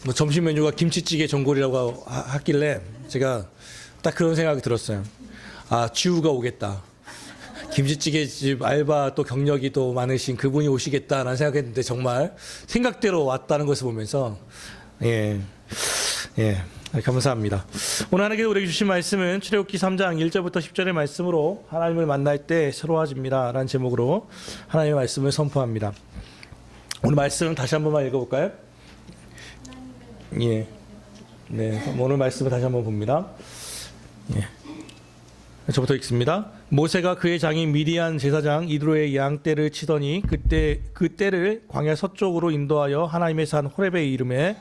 뭐 점심 메뉴가 김치찌개 전골이라고 하길래 제가 딱 그런 생각이 들었어요. 아, 주우가 오겠다. 김치찌개 집 알바 또 경력이 또 많으신 그분이 오시겠다라는 생각했는데 정말 생각대로 왔다는 것을 보면서 예 감사합니다. 오늘 하나님께서 우리에게 주신 말씀은 출애굽기 3장 1절부터 10절의 말씀으로 하나님을 만날 때 새로워집니다 라는 제목으로 하나님의 말씀을 선포합니다. 오늘 말씀 다시 한 번만 읽어볼까요? 예. 네, 오늘 말씀을 다시 한번 봅니다. 예. 저부터 읽습니다. 모세가 그의 장인 미디안 제사장 이드로의 양떼를 치더니 그 떼를 광야 서쪽으로 인도하여 하나님의 산 호렙에 이르매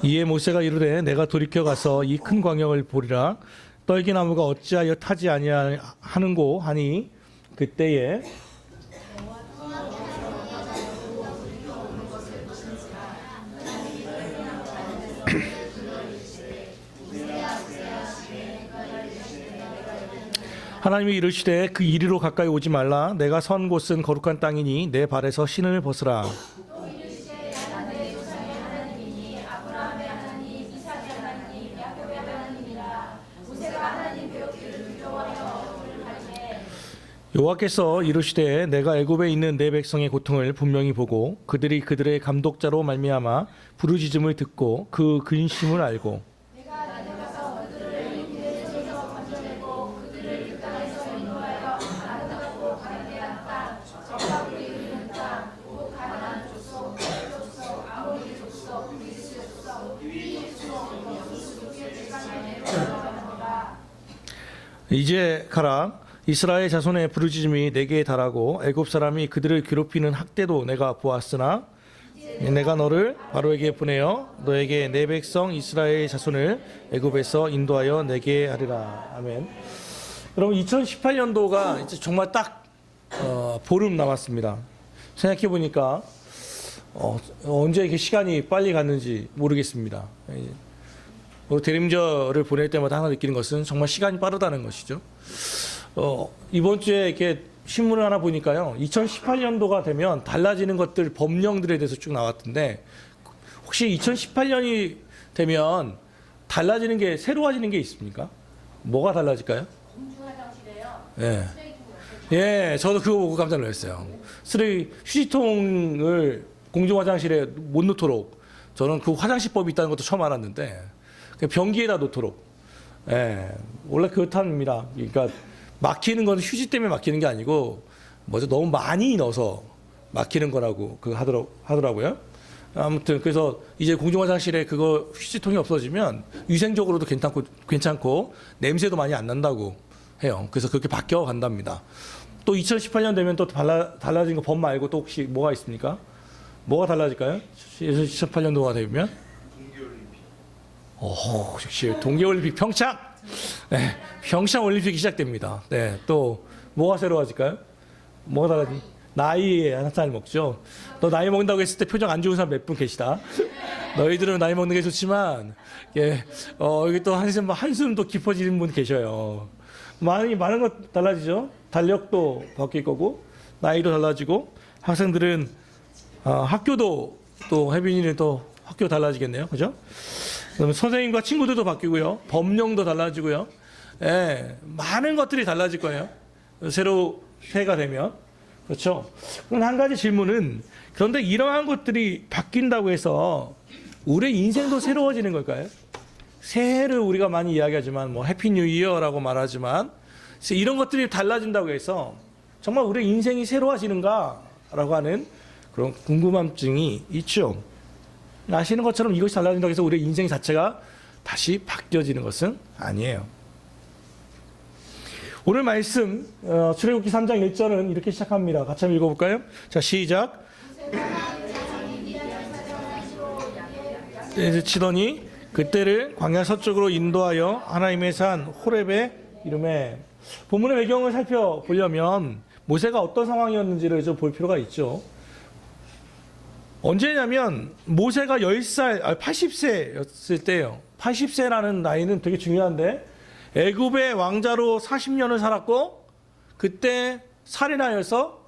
이에 모세가 이르되 내가 돌이켜 가서 이 큰 광야를 보리라. 떨기나무가 어찌하여 타지 아니하는고 하니 그때에 하나님이 이르시되 그 이리로 가까이 오지 말라. 내가 선 곳은 거룩한 땅이니 내 발에서 신을 벗으라. 여호와께서 이르시되 내가 애굽에 있는 내 백성의 고통을 분명히 보고 그들이 그들의 감독자로 말미암아 부르짖음을 듣고 그 근심을 알고 이제 가라. 이스라엘 자손의 부르짖음이 내게 달하고 애굽 사람이 그들을 괴롭히는 학대도 내가 보았으나 내가 너를 바로에게 보내어 너에게 내 백성 이스라엘 자손을 애굽에서 인도하여 내게 하리라. 아멘. 여러분 2018년도가 이제 정말 딱 보름 남았습니다. 생각해 보니까 언제 이렇게 시간이 빨리 갔는지 모르겠습니다. 대림절을 보낼 때마다 하나 느끼는 것은 정말 시간이 빠르다는 것이죠. 이번 주에 이렇게 신문을 하나 보니까요, 2018년도가 되면 달라지는 것들, 법령들에 대해서 쭉 나왔던데, 혹시 2018년이 되면 달라지는 게, 새로워지는 게 있습니까? 뭐가 달라질까요? 공중화장실에요. 예. 예, 저도 그거 보고 깜짝 놀랐어요. 휴지통을 공중화장실에 못 놓도록, 저는 그 화장실법이 있다는 것도 처음 알았는데, 변기에다 놓도록. 예, 원래 그렇답니다. 그러니까 막히는 건 휴지 때문에 막히는 게 아니고 뭐죠? 너무 많이 넣어서 막히는 거라고 하더라고요. 아무튼 그래서 이제 공중화장실에 그거 휴지통이 없어지면 위생적으로도 괜찮고 냄새도 많이 안 난다고 해요. 그래서 그렇게 바뀌어 간답니다. 또 2018년 되면 또 달라진 거 법 말고 또 혹시 뭐가 있습니까? 뭐가 달라질까요? 2018년도가 되면? 역시 동계올림픽 평창! 네, 평창 올림픽이 시작됩니다. 네, 또 뭐가 새로워질까요? 뭐가 달라지? 나이에 한 살 먹죠. 너 나이 먹는다고 했을 때 표정 안 좋은 사람 몇 분 계시다. 너희들은 나이 먹는 게 좋지만, 예, 여기 또 한숨 또 깊어지는 분 계셔요. 많은 것 달라지죠. 달력도 바뀔 거고, 나이도 달라지고, 학생들은 학교도 또 혜빈이는 또 학교 달라지겠네요, 그죠? 그러면 선생님과 친구들도 바뀌고요. 법령도 달라지고요. 예, 많은 것들이 달라질 거예요. 새로 새해가 되면. 그렇죠? 그럼 한 가지 질문은 그런데 이러한 것들이 바뀐다고 해서 우리의 인생도 새로워지는 걸까요? 새해를 우리가 많이 이야기하지만 뭐 해피 뉴 이어라고 말하지만 이런 것들이 달라진다고 해서 정말 우리의 인생이 새로워지는가라고 하는 그런 궁금함증이 있죠. 아시는 것처럼 이것이 달라진다고 해서 우리의 인생 자체가 다시 바뀌어지는 것은 아니에요. 오늘 말씀 출애굽기 3장 1절은 이렇게 시작합니다. 같이 한번 읽어볼까요? 자, 시작. 치더니 그때를 광야 서쪽으로 인도하여 하나님의 산 호렙에 이름에. 본문의 배경을 살펴보려면 모세가 어떤 상황이었는지를 좀 볼 필요가 있죠. 언제냐면 모세가 10살, 80세였을 때예요. 80세라는 나이는 되게 중요한데 애굽의 왕자로 40년을 살았고 그때 살인하여서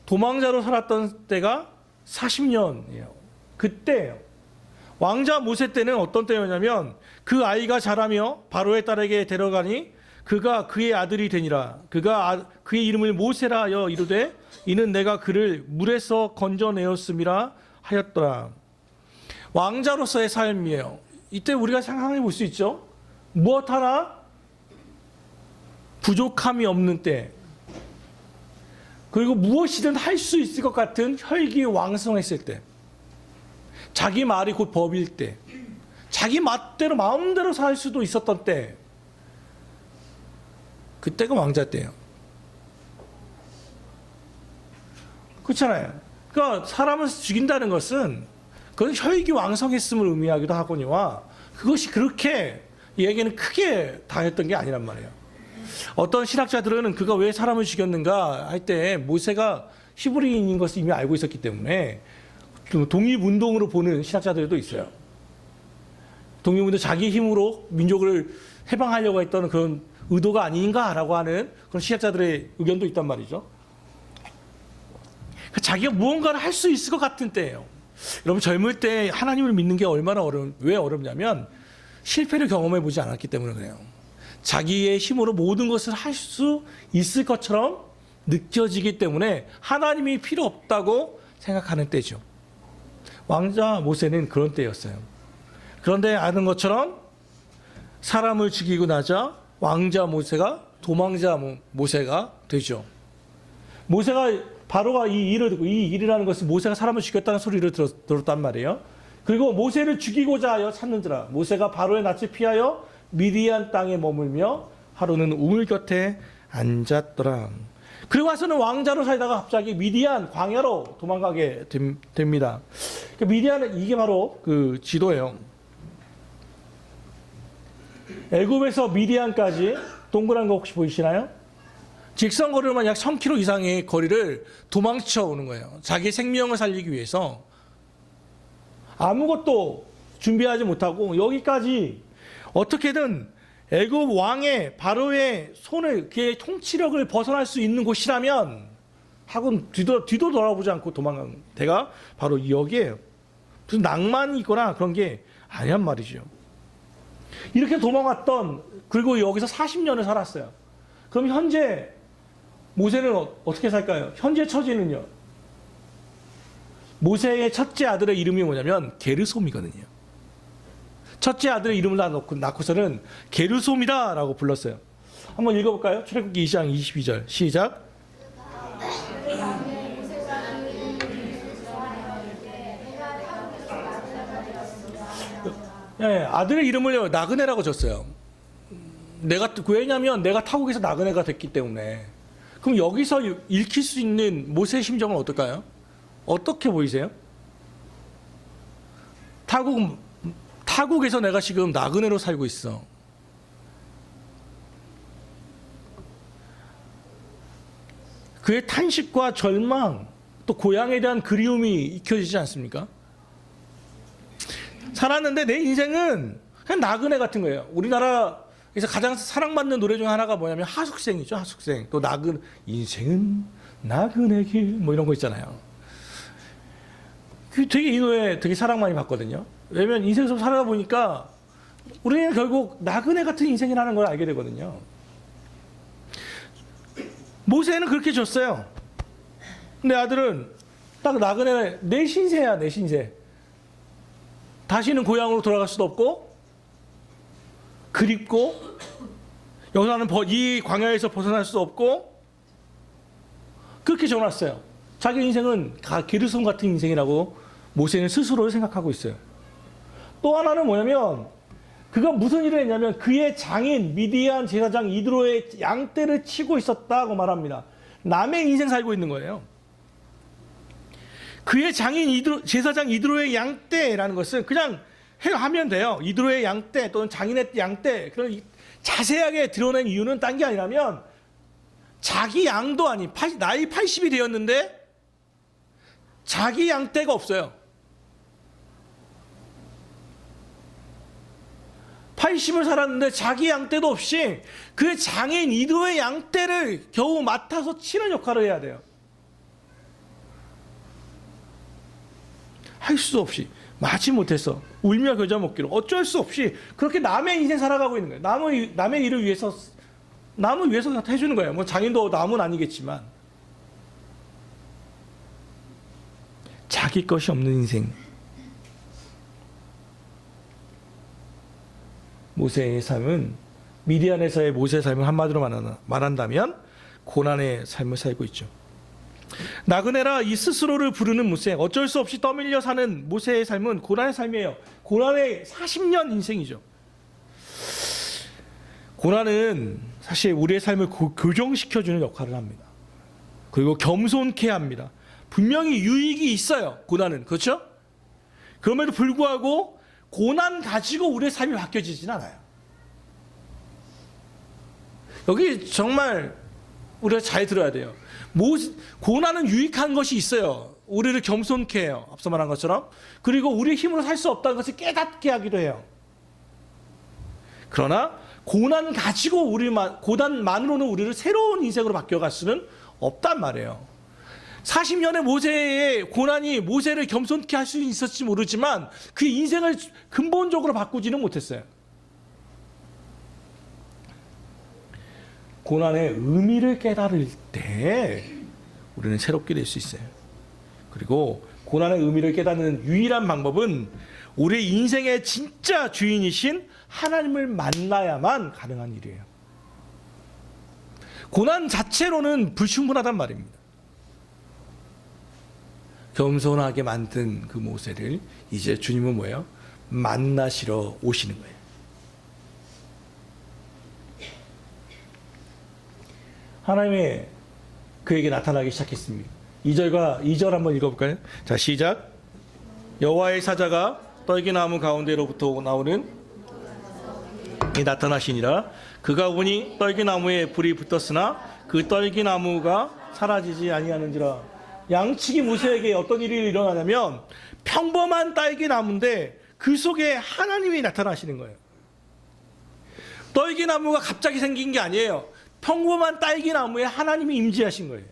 도망자로 살았던 때가 40년이에요. 그때예요. 왕자 모세 때는 어떤 때였냐면 그 아이가 자라며 바로의 딸에게 데려가니 그가 그의 아들이 되니라. 그의 이름을 모세라 하여 이르되 이는 내가 그를 물에서 건져내었음이라 하였더라. 왕자로서의 삶이에요. 이때 우리가 생각해 볼 수 있죠. 무엇 하나 부족함이 없는 때, 그리고 무엇이든 할 수 있을 것 같은 혈기왕성했을 때, 자기 말이 곧 법일 때, 자기 맛대로 마음대로 살 수도 있었던 때, 그때가 왕자 때예요. 그렇잖아요. 그러니까 사람을 죽인다는 것은 그건 혈기왕성했음을 의미하기도 하거니와 그것이 그렇게 얘기는 크게 당했던 게 아니란 말이에요. 어떤 신학자들은 그가 왜 사람을 죽였는가 할 때 모세가 히브리인인 것을 이미 알고 있었기 때문에 독립운동으로 보는 신학자들도 있어요. 독립운동 자기 힘으로 민족을 해방하려고 했던 그런 의도가 아닌가라고 하는 그런 신학자들의 의견도 있단 말이죠. 자기가 무언가를 할 수 있을 것 같은 때예요. 여러분 젊을 때 하나님을 믿는 게 얼마나 왜 어렵냐면 실패를 경험해 보지 않았기 때문에 그래요. 자기의 힘으로 모든 것을 할 수 있을 것처럼 느껴지기 때문에 하나님이 필요 없다고 생각하는 때죠. 왕자 모세는 그런 때였어요. 그런데 아는 것처럼 사람을 죽이고 나자 왕자 모세가 도망자 모세가 되죠. 모세가 바로가 이 일을 듣고, 이 일이라는 것은 모세가 사람을 죽였다는 소리를 들었단 말이에요. 그리고 모세를 죽이고자 하여 찾는지라. 모세가 바로의 낯을 피하여 미디안 땅에 머물며 하루는 우물 곁에 앉았더라. 그리고 와서는 왕자로 살다가 갑자기 미디안 광야로 도망가게 됩니다. 미디안은 이게 바로 그 지도예요. 애굽에서 미디안까지 동그란 거 혹시 보이시나요? 직선거리로만 약 1000km 이상의 거리를 도망쳐 오는 거예요. 자기 생명을 살리기 위해서 아무것도 준비하지 못하고 여기까지 어떻게든 애굽 왕의 바로의 손을, 그의 통치력을 벗어날 수 있는 곳이라면 하고는 뒤도 돌아보지 않고 도망간 데가 바로 여기에요. 무슨 낭만이 있거나 그런 게 아니란 말이죠. 이렇게 도망갔던, 그리고 여기서 40년을 살았어요. 그럼 현재 모세는 어떻게 살까요? 현재 처지는요. 모세의 첫째 아들의 이름이 뭐냐면 게르솜이거든요. 첫째 아들의 이름을 낳고서는 게르솜이다라고 불렀어요. 한번 읽어볼까요? 출애굽기 2장 22절 시작. 네, 아들의 이름을 나그네라고 줬어요. 왜냐하면 내가 타국에서 나그네가 됐기 때문에. 그럼 여기서 읽힐 수 있는 모세의 심정은 어떨까요? 어떻게 보이세요? 타국에서 내가 지금 나그네로 살고 있어. 그의 탄식과 절망, 또 고향에 대한 그리움이 익혀지지 않습니까? 살았는데 내 인생은 그냥 나그네 같은 거예요. 우리나라에서 가장 사랑받는 노래 중에 하나가 뭐냐면 하숙생이죠. 하숙생. 또 인생은 나그네 길 뭐 이런 거 있잖아요. 되게 이 노래 되게 사랑 많이 받거든요. 왜냐면 인생에서 살아다 보니까 우리는 결국 나그네 같은 인생이라는 걸 알게 되거든요. 모세는 그렇게 줬어요. 근데 아들은 딱 나그네, 내 신세야, 내 신세. 다시는 고향으로 돌아갈 수도 없고, 그립고, 여기서 나는 이 광야에서 벗어날 수도 없고, 그렇게 정했어요. 자기 인생은 게르솜 같은 인생이라고 모세는 스스로 생각하고 있어요. 또 하나는 뭐냐면, 그가 무슨 일을 했냐면 그의 장인 미디안 제사장 이드로의 양떼를 치고 있었다고 말합니다. 남의 인생 살고 있는 거예요. 그의 장인 제사장 이드로의 양떼라는 것은 그냥 하면 돼요. 이드로의 양떼 또는 장인의 양떼, 그런 자세하게 드러낸 이유는 딴 게 아니라면 자기 양도 아닌 나이 80이 되었는데 자기 양떼가 없어요. 80을 살았는데 자기 양떼도 없이 그 장인 이도의 양떼를 겨우 맡아서 치는 역할을 해야 돼요. 할 수 없이 마치 못해서 울며 겨자 먹기로 어쩔 수 없이 그렇게 남의 인생 살아가고 있는 거예요. 남의 일을 위해서 남을 위해서 해주는 거예요. 뭐 장인도 남은 아니겠지만 자기 것이 없는 인생. 모세의 삶은 미디안에서의 모세의 삶을 한마디로 말한다면 고난의 삶을 살고 있죠. 나그네라 이 스스로를 부르는 모세, 어쩔 수 없이 떠밀려 사는 모세의 삶은 고난의 삶이에요. 고난의 40년 인생이죠. 고난은 사실 우리의 삶을 교정시켜주는 역할을 합니다. 그리고 겸손케 합니다. 분명히 유익이 있어요. 고난은. 그렇죠? 그럼에도 불구하고 고난 가지고 우리의 삶이 바뀌어지진 않아요. 여기 정말 우리가 잘 들어야 돼요. 고난은 유익한 것이 있어요. 우리를 겸손케 해요. 앞서 말한 것처럼. 그리고 우리의 힘으로 살 수 없다는 것을 깨닫게 하기도 해요. 그러나 고난 가지고 고난만으로는 우리를 새로운 인생으로 바뀌어갈 수는 없단 말이에요. 40년의 모세의 고난이 모세를 겸손케 할 수 있었을지 모르지만 그 인생을 근본적으로 바꾸지는 못했어요. 고난의 의미를 깨달을 때 우리는 새롭게 될 수 있어요. 그리고 고난의 의미를 깨닫는 유일한 방법은 우리 인생의 진짜 주인이신 하나님을 만나야만 가능한 일이에요. 고난 자체로는 불충분하단 말입니다. 겸손하게 만든 그 모세를 이제 주님은 뭐예요? 만나시러 오시는 거예요. 하나님이 그에게 나타나기 시작했습니다. 2절 한번 읽어볼까요? 자, 시작. 여호와의 사자가 떨기나무 가운데로부터 나오는 이 나타나시니라. 그가 오니 떨기나무에 불이 붙었으나 그 떨기나무가 사라지지 아니하는지라. 양치기 모세에게 어떤 일이 일어나냐면 평범한 딸기나무인데 그 속에 하나님이 나타나시는 거예요. 떨기나무가 갑자기 생긴 게 아니에요. 평범한 딸기나무에 하나님이 임재하신 거예요.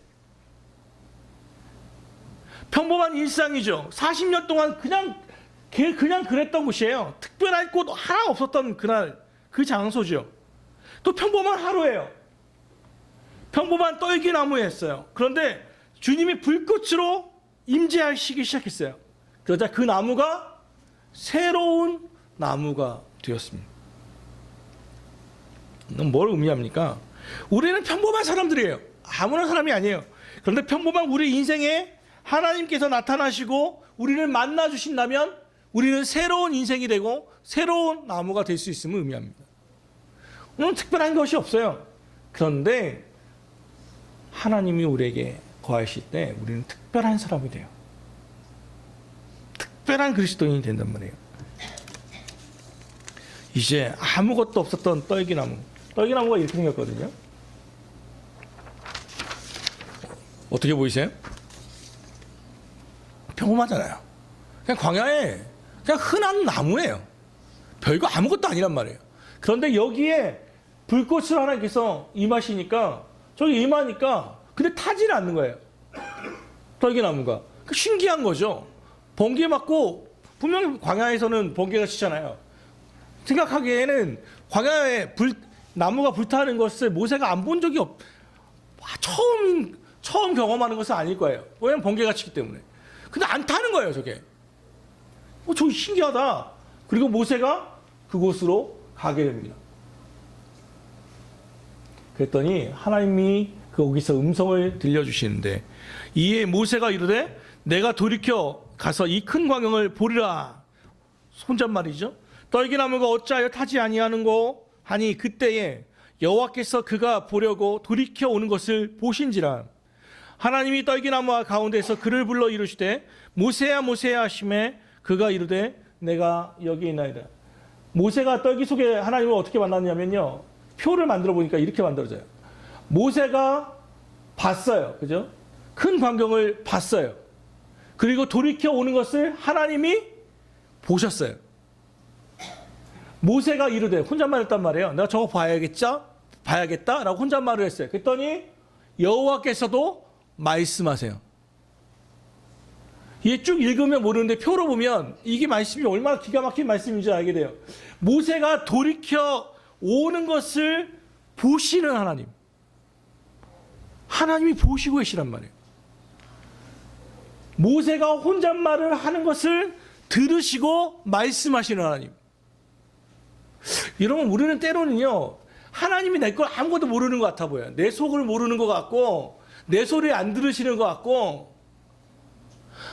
평범한 일상이죠. 40년 동안 그냥 그랬던 곳이에요. 특별할 곳 하나 없었던 그날 그 장소죠. 또 평범한 하루예요. 평범한 떨기나무였어요. 그런데 주님이 불꽃으로 임재하시기 시작했어요. 그러자 그 나무가 새로운 나무가 되었습니다. 이건 뭘 의미합니까? 우리는 평범한 사람들이에요. 아무런 사람이 아니에요. 그런데 평범한 우리 인생에 하나님께서 나타나시고 우리를 만나 주신다면 우리는 새로운 인생이 되고 새로운 나무가 될 수 있음을 의미합니다. 오늘 특별한 것이 없어요. 그런데 하나님이 우리에게 거하실 때 우리는 특별한 사람이 돼요. 특별한 그리스도인이 된단 말이에요. 이제 아무것도 없었던 떨기나무가 이렇게 생겼거든요. 어떻게 보이세요? 평범하잖아요. 그냥 광야에 그냥 흔한 나무예요. 별거 아무것도 아니란 말이에요. 그런데 여기에 불꽃을 하나님께서 임하시니까 저기 임하니까 근데 타지는 않는 거예요. 떨기나무가. 신기한 거죠. 번개 맞고 분명히 광야에서는 번개가 치잖아요. 생각하기에는 광야에 나무가 불타는 것을 모세가 안 본 적이 처음 경험하는 것은 아닐 거예요. 왜냐면 번개가 치기 때문에. 근데 안 타는 거예요, 저게. 저기 신기하다. 그리고 모세가 그곳으로 가게 됩니다. 그랬더니 하나님이 거기서 음성을 들려주시는데 이에 모세가 이르되 내가 돌이켜 가서 이 큰 광영을 보리라. 혼잣말이죠. 떨기나무가 어찌하여 타지 아니하는고 하니 그때에 여호와께서 그가 보려고 돌이켜 오는 것을 보신지라. 하나님이 떨기나무와 가운데서 그를 불러 이르시되 모세야 모세야 하시매 그가 이르되 내가 여기 있나이다. 모세가 떨기 속에 하나님을 어떻게 만났냐면요. 표를 만들어 보니까 이렇게 만들어져요. 모세가 봤어요. 그죠? 큰 광경을 봤어요. 그리고 돌이켜 오는 것을 하나님이 보셨어요. 모세가 이르되 혼잣말 했단 말이에요. 내가 저거 봐야겠다라고 혼잣말을 했어요. 그랬더니 여호와께서도 말씀하세요. 이게 쭉 읽으면 모르는데 표로 보면 이게 말씀이 얼마나 기가 막힌 말씀인지 알게 돼요. 모세가 돌이켜 오는 것을 보시는 하나님. 하나님이 보시고 계시란 말이에요. 모세가 혼잣말을 하는 것을 들으시고 말씀하시는 하나님. 여러분, 우리는 때로는요, 하나님이 내 걸 아무것도 모르는 것 같아 보여요. 내 속을 모르는 것 같고, 내 소리 안 들으시는 것 같고,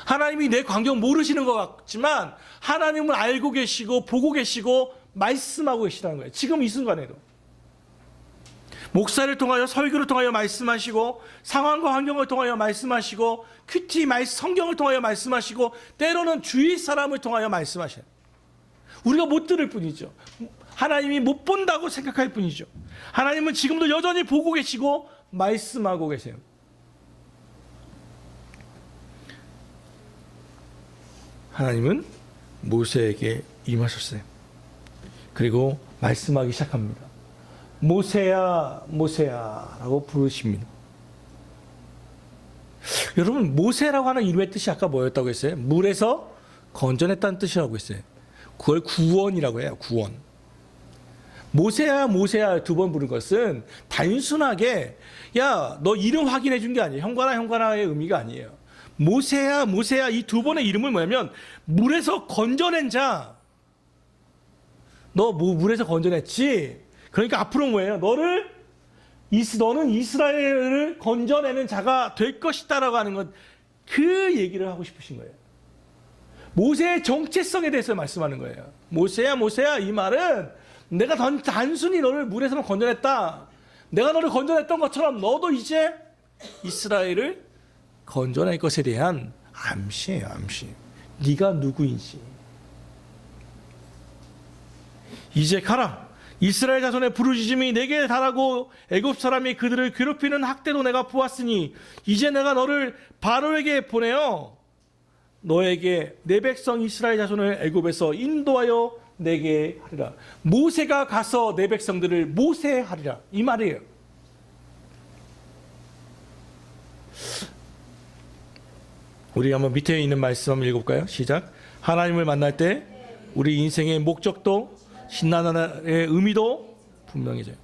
하나님이 내 광경 모르시는 것 같지만, 하나님은 알고 계시고, 보고 계시고, 말씀하고 계시다는 거예요. 지금 이 순간에도. 목사를 통하여, 설교를 통하여 말씀하시고, 상황과 환경을 통하여 말씀하시고, 큐티 성경을 통하여 말씀하시고, 때로는 주위 사람을 통하여 말씀하셔요. 우리가 못 들을 뿐이죠. 하나님이 못 본다고 생각할 뿐이죠. 하나님은 지금도 여전히 보고 계시고 말씀하고 계세요. 하나님은 모세에게 임하셨어요. 그리고 말씀하기 시작합니다. 모세야, 모세야 라고 부르십니다. 여러분, 모세라고 하는 이름의 뜻이 아까 뭐였다고 했어요? 물에서 건져냈다는 뜻이라고 했어요. 그걸 구원이라고 해요. 구원. 모세야, 모세야 두 번 부른 것은 단순하게 야, 너 이름 확인해 준 게 아니에요. 형관아, 형관아의 의미가 아니에요. 모세야, 모세야 이 두 번의 이름은 뭐냐면 물에서 건져낸 자. 너 물에서 건져냈지? 그러니까 앞으로 뭐예요? 너는 이스라엘을 건져내는 자가 될 것이다라고 하는 것, 그 얘기를 하고 싶으신 거예요. 모세의 정체성에 대해서 말씀하는 거예요. 모세야, 모세야 이 말은 내가 단순히 너를 물에서만 건져냈다. 내가 너를 건져냈던 것처럼 너도 이제 이스라엘을 건져낼 것에 대한 암시예요. 암시. 네가 누구인지. 이제 가라. 이스라엘 자손의 부르짖음이 내게 달하고 애굽 사람이 그들을 괴롭히는 학대도 내가 보았으니 이제 내가 너를 바로에게 보내어 너에게 내 백성 이스라엘 자손을 애굽에서 인도하여 내게 하리라. 모세가 가서 내 백성들을 모세하리라. 이 말이에요. 우리 한번 밑에 있는 말씀 한번 읽어볼까요? 시작. 하나님을 만날 때 우리 인생의 목적도 신나날의 의미도 분명해져요.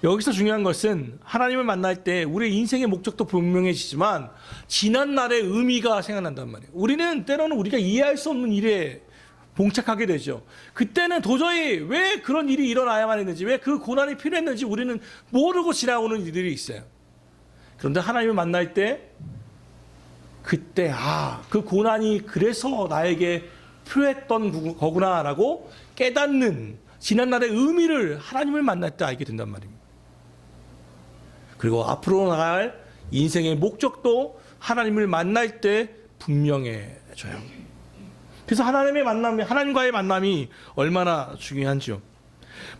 여기서 중요한 것은 하나님을 만날 때 우리 인생의 목적도 분명해지지만 지난 날의 의미가 생각난단 말이에요. 우리는 때로는 우리가 이해할 수 없는 일에 봉착하게 되죠. 그때는 도저히 왜 그런 일이 일어나야만 했는지, 왜 그 고난이 필요했는지 우리는 모르고 지나오는 일들이 있어요. 그런데 하나님을 만날 때 그때 그 고난이 그래서 나에게 필요했던 거구나라고 깨닫는 지난날의 의미를 하나님을 만날 때 알게 된단 말입니다. 그리고 앞으로 나갈 인생의 목적도 하나님을 만날 때 분명해져요. 그래서 하나님과의 만남이 얼마나 중요한지요.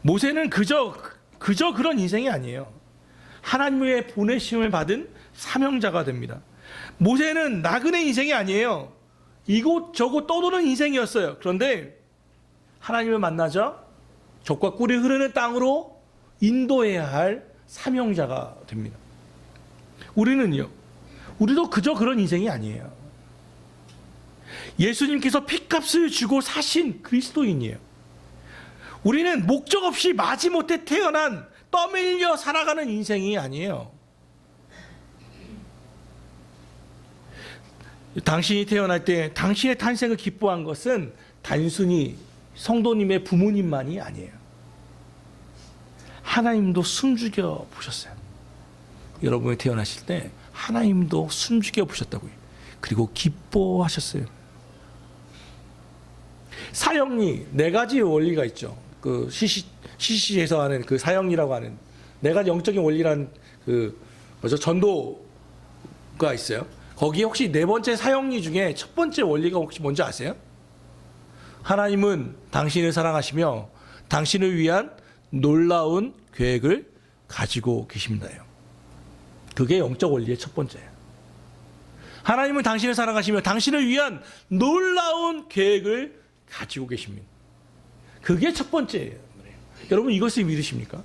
모세는 그저 그런 인생이 아니에요. 하나님의 보내심을 받은 사명자가 됩니다. 모세는 나그네 인생이 아니에요. 이곳저곳 떠도는 인생이었어요. 그런데 하나님을 만나자 젖과 꿀이 흐르는 땅으로 인도해야 할 사명자가 됩니다. 우리도 그저 그런 인생이 아니에요. 예수님께서 핏값을 주고 사신 그리스도인이에요. 우리는 목적 없이 마지못해 태어난 떠밀려 살아가는 인생이 아니에요. 당신이 태어날 때 당신의 탄생을 기뻐한 것은 단순히 성도님의 부모님만이 아니에요. 하나님도 숨죽여 보셨어요. 여러분이 태어나실 때 하나님도 숨죽여 보셨다고요. 그리고 기뻐하셨어요. 사형리 4가지 원리가 있죠. 그 CCC에서 하는 그 사형리라고 하는 4가지 영적인 원리라는 전도가 있어요. 거기에 혹시 4번째 사형리 중에 첫 번째 원리가 혹시 뭔지 아세요? 하나님은 당신을 사랑하시며 당신을 위한 놀라운 계획을 가지고 계십니다요. 그게 영적 원리의 첫 번째예요. 하나님은 당신을 사랑하시며 당신을 위한 놀라운 계획을 가지고 계십니다. 그게 첫 번째예요. 여러분 이것을 믿으십니까?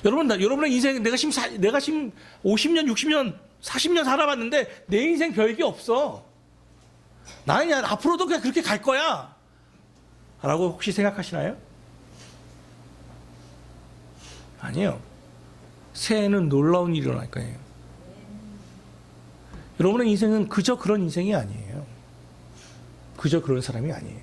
여러분, 여러분의 인생 내가 지금 50년, 60년, 40년 살아봤는데 내 인생 별게 없어. 나는 그냥 앞으로도 그냥 그렇게 갈 거야. 라고 혹시 생각하시나요? 아니요. 새해에는 놀라운 일이 일어날 거예요. 여러분의 인생은 그저 그런 인생이 아니에요. 그저 그런 사람이 아니에요.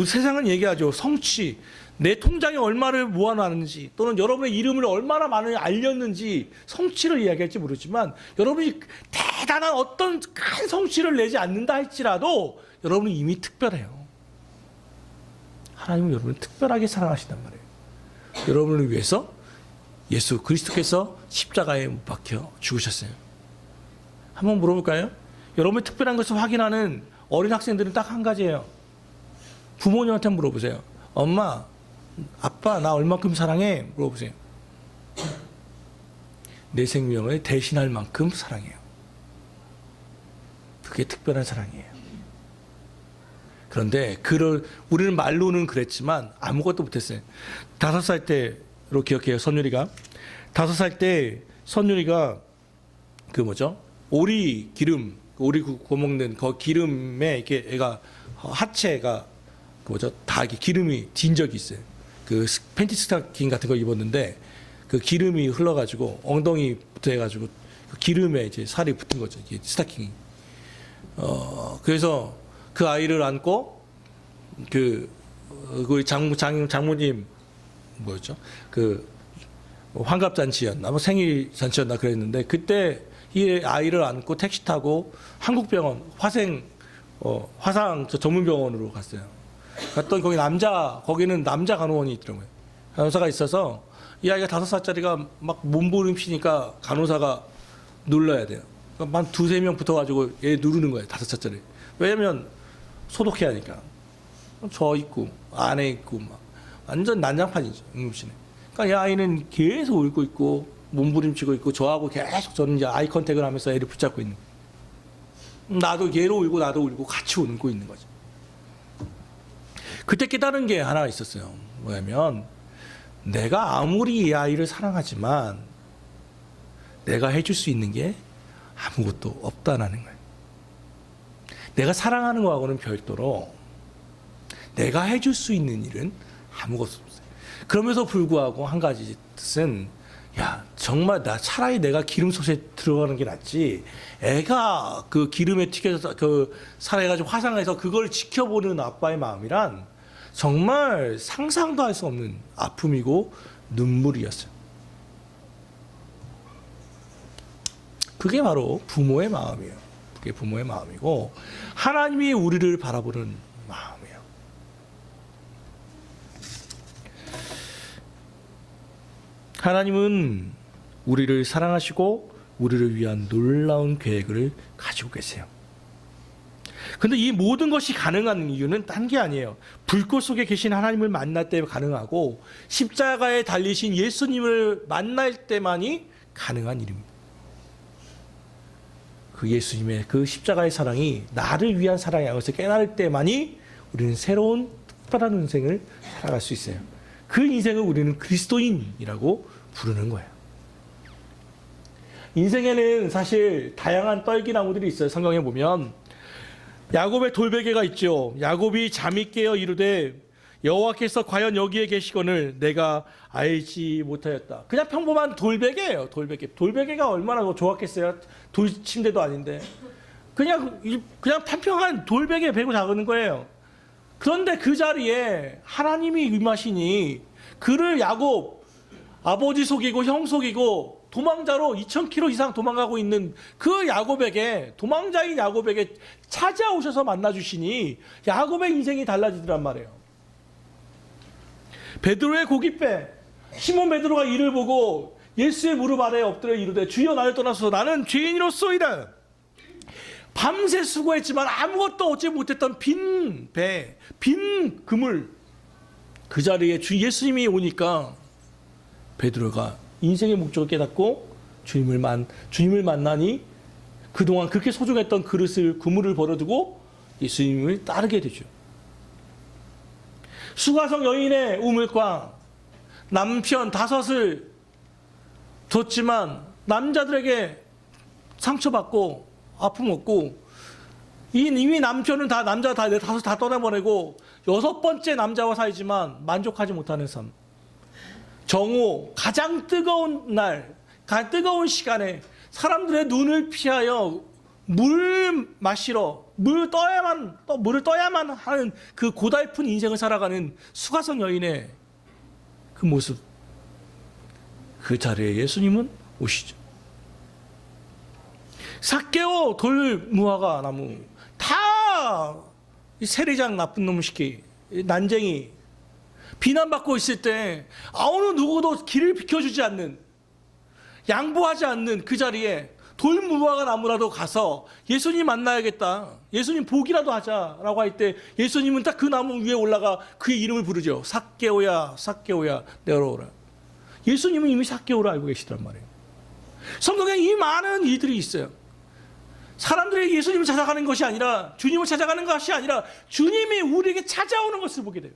세상은 얘기하죠. 성취, 내 통장에 얼마를 모아놨는지, 또는 여러분의 이름을 얼마나 많이 알렸는지 성취를 이야기할지 모르지만, 여러분이 대단한 어떤 큰 성취를 내지 않는다 할지라도 여러분은 이미 특별해요. 하나님은 여러분을 특별하게 사랑하신단 말이에요. 여러분을 위해서 예수 그리스도께서 십자가에 못 박혀 죽으셨어요. 한번 물어볼까요? 여러분의 특별한 것을 확인하는 어린 학생들은 딱 한 가지예요. 부모님한테 물어보세요. 엄마, 아빠, 나 얼만큼 사랑해? 물어보세요. 내 생명을 대신할 만큼 사랑해요. 그게 특별한 사랑이에요. 그런데 우리는 말로는 그랬지만 아무것도 못했어요. 5살 때로 기억해요. 선율이가 5살 때 선율이가 오리 기름, 오리 구워 먹는 그 기름에 이렇게 애가 하체가 다 이렇게 기름이 딘 적이 있어요. 그 팬티 스타킹 같은 거 입었는데 그 기름이 흘러가지고 엉덩이부터 해가지고 그 기름에 이제 살이 붙은 거죠. 이게 스타킹이. 그래서 그 아이를 안고 우리 장모님 뭐였죠? 그 환갑잔치였나 뭐 생일잔치였나 그랬는데 그때 이 아이를 안고 택시 타고 한국병원 화상 전문병원으로 갔어요. 갔더니 거기는 남자 간호원이 있더라고요. 간호사가 있어서 이 아이가 5살짜리가 막 몸부림치니까 간호사가 눌러야 돼요. 한 2-3명 붙어가지고 얘 누르는 거예요. 5살짜리. 왜냐면 소독해야 하니까. 저 있고 안에 있고 막 완전 난장판이죠. 응급실에. 그러니까 이 아이는 계속 울고 있고 몸부림치고 있고 저하고 계속 저는 이제 아이 컨택을 하면서 애를 붙잡고 있는 거예요. 나도 얘로 울고 나도 울고 같이 울고 있는 거죠. 그때 깨달은 게 하나 있었어요. 뭐냐면 내가 아무리 이 아이를 사랑하지만 내가 해줄 수 있는 게 아무것도 없다라는 거예요. 내가 사랑하는 거하고는 별도로 내가 해줄 수 있는 일은 아무것도 없어요. 그러면서 불구하고 한 가지 뜻은 정말 차라리 내가 기름솥에 들어가는 게 낫지 애가 그 기름에 튀겨서 살아가지고 화상해서 그걸 지켜보는 아빠의 마음이란 정말 상상도 할 수 없는 아픔이고 눈물이었어요. 그게 바로 부모의 마음이에요. 그게 부모의 마음이고 하나님이 우리를 바라보는 마음이에요. 하나님은 우리를 사랑하시고 우리를 위한 놀라운 계획을 가지고 계세요. 근데 이 모든 것이 가능한 이유는 딴 게 아니에요. 불꽃 속에 계신 하나님을 만날 때 가능하고 십자가에 달리신 예수님을 만날 때만이 가능한 일입니다. 그 예수님의 그 십자가의 사랑이 나를 위한 사랑이라는 것을 깨달을 때만이 우리는 새로운 특별한 인생을 살아갈 수 있어요. 그 인생을 우리는 그리스도인이라고 부르는 거예요. 인생에는 사실 다양한 떨기나무들이 있어요. 성경에 보면 야곱의 돌베개가 있죠. 야곱이 잠이 깨어 이르되 여호와께서 과연 여기에 계시거늘 내가 알지 못하였다. 그냥 평범한 돌베개예요. 돌베개가 얼마나 좋았겠어요. 돌침대도 아닌데 그냥 평평한 돌베개 베고 자는 거예요. 그런데 그 자리에 하나님이 임하시니 그를 야곱 아버지 속이고 형 속이고 도망자로 2000km 이상 도망가고 있는 그 야곱에게 도망자인 야곱에게 찾아오셔서 만나주시니 야곱의 인생이 달라지더란 말이에요. 베드로의 고깃배 시몬 베드로가 이를 보고 예수의 무릎 아래에 엎드려 이르되 주여 나를 떠나소서 나는 죄인이로소이다. 밤새 수고했지만 아무것도 얻지 못했던 빈 배, 빈 그물 그 자리에 주 예수님이 오니까 베드로가 인생의 목적을 깨닫고 주님을 만나니 그동안 그렇게 소중했던 그물을 버려두고 예수님을 따르게 되죠. 수가성 여인의 우물광, 남편 5을 뒀지만 남자들에게 상처받고 아픔 얻고, 이미 남편은 다 남자 다 5 다 떠나보내고 6번째 남자와 살지만 만족하지 못하는 삶. 정오, 가장 뜨거운 날, 가장 뜨거운 시간에 사람들의 눈을 피하여 물을 떠야만 하는 그 고달픈 인생을 살아가는 수가성 여인의 그 모습. 그 자리에 예수님은 오시죠. 삭개오, 돌무화과 나무, 다 세리장 나쁜 놈 시키, 난쟁이, 비난받고 있을 때 어느 누구도 길을 비켜주지 않는, 양보하지 않는 그 자리에 돌무화과 나무라도 가서 예수님 만나야겠다, 예수님 보기라도 하자라고 할 때 예수님은 딱 그 나무 위에 올라가 그의 이름을 부르죠. 삭개오야, 삭개오야, 내려오라. 예수님은 이미 삭개오를 알고 계시단 말이에요. 성경에 이 많은 일들이 있어요. 사람들이 예수님을 찾아가는 것이 아니라, 주님을 찾아가는 것이 아니라 주님이 우리에게 찾아오는 것을 보게 돼요.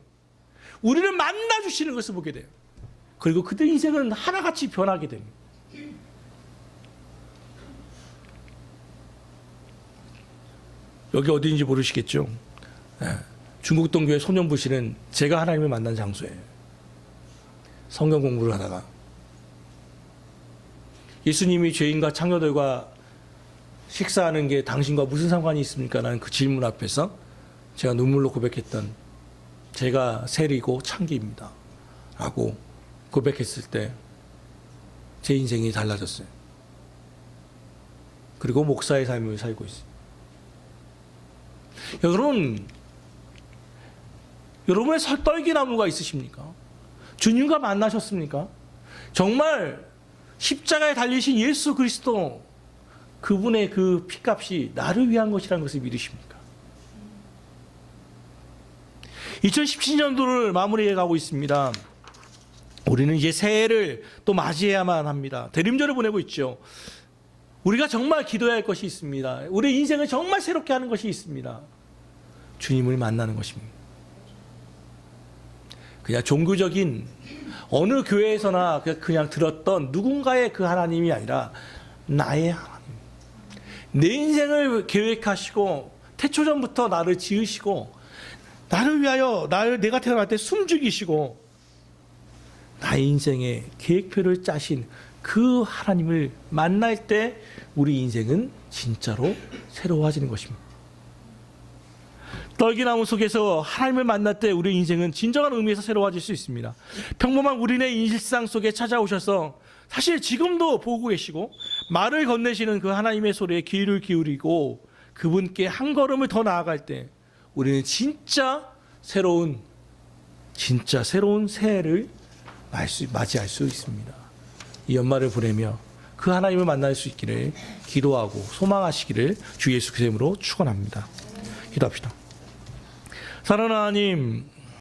우리를 만나주시는 것을 보게 돼요. 그리고 그들 인생은 하나같이 변하게 됩니다. 여기 어디인지 모르시겠죠? 중국동교회 소년부실은 제가 하나님을 만난 장소예요. 성경 공부를 하다가 예수님이 죄인과 창녀들과 식사하는 게 당신과 무슨 상관이 있습니까? 라는 그 질문 앞에서 제가 눈물로 고백했던, 제가 세리고 창기입니다 라고 고백했을 때 제 인생이 달라졌어요. 그리고 목사의 삶을 살고 있어요. 여러분의 설떨기나무가 있으십니까? 주님과 만나셨습니까? 정말 십자가에 달리신 예수 그리스도, 그분의 그 피값이 나를 위한 것이라는 것을 믿으십니까? 2017년도를 마무리해 가고 있습니다. 우리는 이제 새해를 또 맞이해야만 합니다. 대림절을 보내고 있죠. 우리가 정말 기도해야 할 것이 있습니다. 우리 인생을 정말 새롭게 하는 것이 있습니다. 주님을 만나는 것입니다. 그냥 종교적인 어느 교회에서나 그냥 들었던 누군가의 그 하나님이 아니라 나의 하나님. 내 인생을 계획하시고 태초전부터 나를 지으시고 나를 위하여 내가 태어날 때 숨죽이시고 나의 인생의 계획표를 짜신 그 하나님을 만날 때 우리 인생은 진짜로 새로워지는 것입니다. 떨기나무 속에서 하나님을 만날 때 우리 인생은 진정한 의미에서 새로워질 수 있습니다. 평범한 우리네 일상 속에 찾아오셔서 사실 지금도 보고 계시고 말을 건네시는 그 하나님의 소리에 귀를 기울이고 그분께 한 걸음을 더 나아갈 때 우리는 진짜 새로운 새해를 맞이할 수 있습니다. 이 연말을 보내며 그 하나님을 만날 수 있기를 기도하고 소망하시기를 주 예수 그리스도 이름으로 축원합니다. 기도합시다. 사랑하는 하나님,